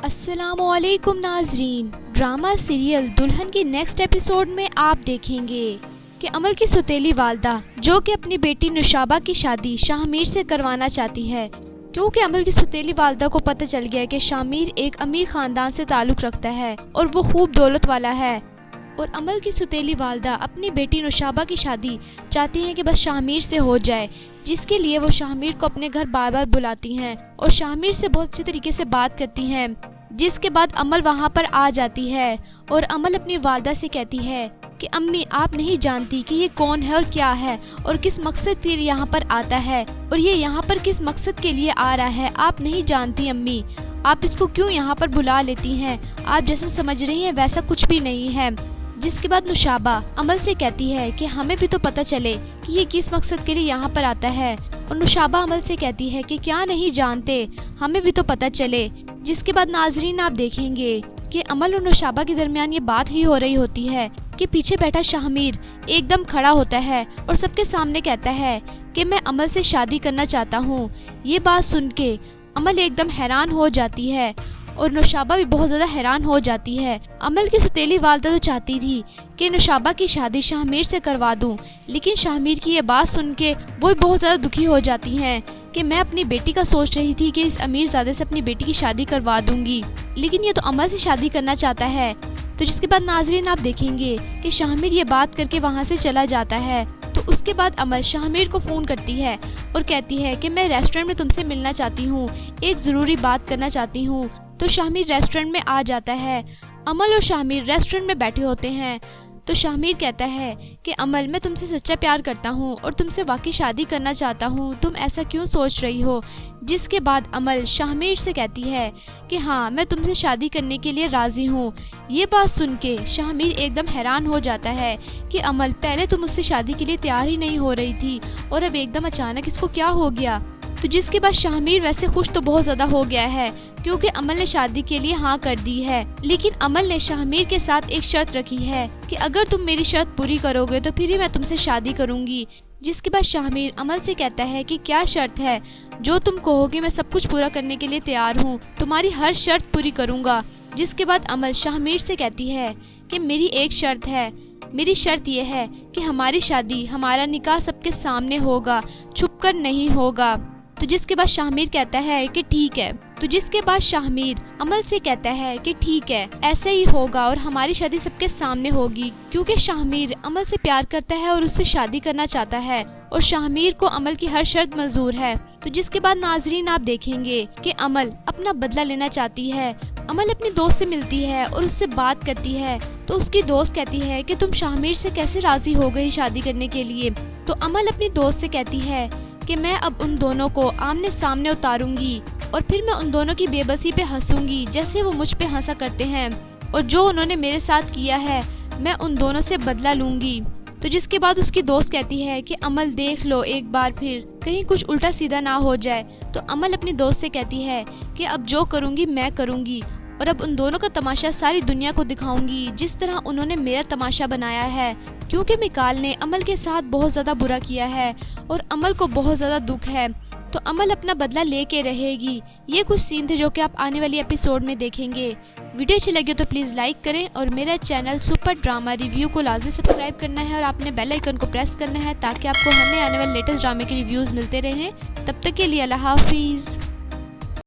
السلام علیکم ناظرین، ڈرامہ سیریل دلہن کی نیکسٹ ایپیسوڈ میں آپ دیکھیں گے کہ امل کی سوتیلی والدہ جو کہ اپنی بیٹی نوشابہ کی شادی شاہمیر سے کروانا چاہتی ہے، کیونکہ امل کی سوتیلی والدہ کو پتہ چل گیا کہ شاہمیر ایک امیر خاندان سے تعلق رکھتا ہے اور وہ خوب دولت والا ہے، اور امل کی سوتیلی والدہ اپنی بیٹی نوشابہ کی شادی چاہتی ہیں کہ بس شاہمیر سے ہو جائے، جس کے لیے وہ شاہمیر کو اپنے گھر بار بار بلاتی ہیں اور شاہمیر سے بہت اچھے طریقے سے بات کرتی ہیں، جس کے بعد امل وہاں پر آ جاتی ہے اور امل اپنی والدہ سے کہتی ہے کہ امی آپ نہیں جانتی کہ یہ کون ہے اور کیا ہے اور کس مقصد کے لیے یہاں پر آتا ہے اور یہ یہاں پر کس مقصد کے لیے آ رہا ہے، آپ نہیں جانتی امی، آپ اس کو کیوں یہاں پر بلا لیتی ہیں، آپ جیسا سمجھ رہی ہیں ویسا کچھ بھی نہیں ہے۔ جس کے بعد نوشابہ امل سے کہتی ہے کہ ہمیں بھی تو پتہ چلے کہ یہ کس مقصد کے لیے یہاں پر آتا ہے، اور نوشابہ امل سے کہتی ہے کہ کیا نہیں جانتے، ہمیں بھی تو پتہ چلے۔ جس کے بعد ناظرین آپ دیکھیں گے کہ امل اور نوشابہ کے درمیان یہ بات ہی ہو رہی ہوتی ہے کہ پیچھے بیٹھا شاہمیر ایک دم کھڑا ہوتا ہے اور سب کے سامنے کہتا ہے کہ میں امل سے شادی کرنا چاہتا ہوں۔ یہ بات سن کے امل ایک دم حیران ہو جاتی ہے اور نوشابہ بھی بہت زیادہ حیران ہو جاتی ہے۔ امل کی سوتیلی والدہ تو چاہتی تھی کہ نوشابہ کی شادی شاہمیر سے کروا دوں، لیکن شاہمیر کی یہ بات سن کے وہ بہت زیادہ دکھی ہو جاتی ہیں کہ میں اپنی بیٹی کا سوچ رہی تھی کہ اس امیر زادے سے اپنی بیٹی کی شادی کروا دوں گی، لیکن یہ تو امل سے شادی کرنا چاہتا ہے۔ تو جس کے بعد ناظرین آپ دیکھیں گے کہ شاہمیر یہ بات کر کے وہاں سے چلا جاتا ہے، تو اس کے بعد امل شاہمیر کو فون کرتی ہے اور کہتی ہے کہ میں ریسٹورنٹ میں تم سے ملنا چاہتی ہوں، ایک ضروری بات کرنا چاہتی ہوں۔ تو شاہمیر ریسٹورنٹ میں آ جاتا ہے، امل اور شاہمیر ریسٹورنٹ میں بیٹھے ہوتے ہیں، تو شاہمیر کہتا ہے کہ امل میں تم سے سچا پیار کرتا ہوں اور تم سے واقعی شادی کرنا چاہتا ہوں، تم ایسا کیوں سوچ رہی ہو؟ جس کے بعد امل شاہمیر سے کہتی ہے کہ ہاں میں تم سے شادی کرنے کے لیے راضی ہوں۔ یہ بات سن کے شاہمیر ایک دم حیران ہو جاتا ہے کہ امل پہلے تم مجھ سے شادی کے لیے تیار ہی نہیں ہو رہی تھی اور اب ایک دم اچانک اس کو کیا ہو گیا؟ تو جس کے بعد شاہمیر ویسے خوش تو بہت زیادہ ہو گیا ہے کیونکہ امل نے شادی کے لیے ہاں کر دی ہے، لیکن امل نے شاہمیر کے ساتھ ایک شرط رکھی ہے کہ اگر تم میری شرط پوری کرو گے تو پھر ہی میں تم سے شادی کروں گی۔ جس کے بعد شاہمیر امل سے کہتا ہے کہ کیا شرط ہے؟ جو تم کہو گے میں سب کچھ پورا کرنے کے لیے تیار ہوں، تمہاری ہر شرط پوری کروں گا۔ جس کے بعد امل شاہمیر سے کہتی ہے کہ میری ایک شرط ہے، میری شرط یہ ہے کہ ہماری شادی، ہمارا نکاح سب کے سامنے ہوگا، چھپ کر نہیں ہوگا۔ تو جس کے بعد شاہمیر کہتا ہے کہ ٹھیک ہے۔ تو جس کے بعد شاہمیر امل سے کہتا ہے کہ ٹھیک ہے، ایسا ہی ہوگا اور ہماری شادی سب کے سامنے ہوگی، کیونکہ شاہمیر امل سے پیار کرتا ہے اور اس سے شادی کرنا چاہتا ہے اور شاہمیر کو امل کی ہر شرط منظور ہے۔ تو جس کے بعد ناظرین آپ دیکھیں گے کہ امل اپنا بدلہ لینا چاہتی ہے، امل اپنی دوست سے ملتی ہے اور اس سے بات کرتی ہے، تو اس کی دوست کہتی ہے کہ تم شاہمیر سے کیسے راضی ہو گئی شادی کرنے کے لیے؟ تو امل اپنی دوست سے کہتی ہے کہ میں اب ان دونوں کو آمنے سامنے اتاروں گی اور پھر میں ان دونوں کی بے بسی پہ ہنسوں گی جیسے وہ مجھ پہ ہنسا کرتے ہیں، اور جو انہوں نے میرے ساتھ کیا ہے میں ان دونوں سے بدلہ لوں گی۔ تو جس کے بعد اس کی دوست کہتی ہے کہ امل دیکھ لو ایک بار پھر کہیں کچھ الٹا سیدھا نہ ہو جائے۔ تو امل اپنی دوست سے کہتی ہے کہ اب جو کروں گی میں کروں گی اور اب ان دونوں کا تماشا ساری دنیا کو دکھاؤں گی جس طرح انہوں نے میرا تماشا بنایا ہے، کیونکہ مکال نے امل کے ساتھ بہت زیادہ برا کیا ہے اور امل کو بہت زیادہ دکھ ہے، تو امل اپنا بدلہ لے کے رہے گی۔ یہ کچھ سین تھے جو کہ آپ آنے والی ایپیسوڈ میں دیکھیں گے۔ ویڈیو اچھی لگی تو پلیز لائک کریں اور میرا چینل سپر ڈرامہ ریویو کو لازمی سبسکرائب کرنا ہے اور آپ نے بیل آئیکن کو پریس کرنا ہے تاکہ آپ کو ہمیں آنے والے لیٹسٹ ڈرامے کے ریویوز ملتے رہیں۔ تب تک کے لیے اللہ حافظ۔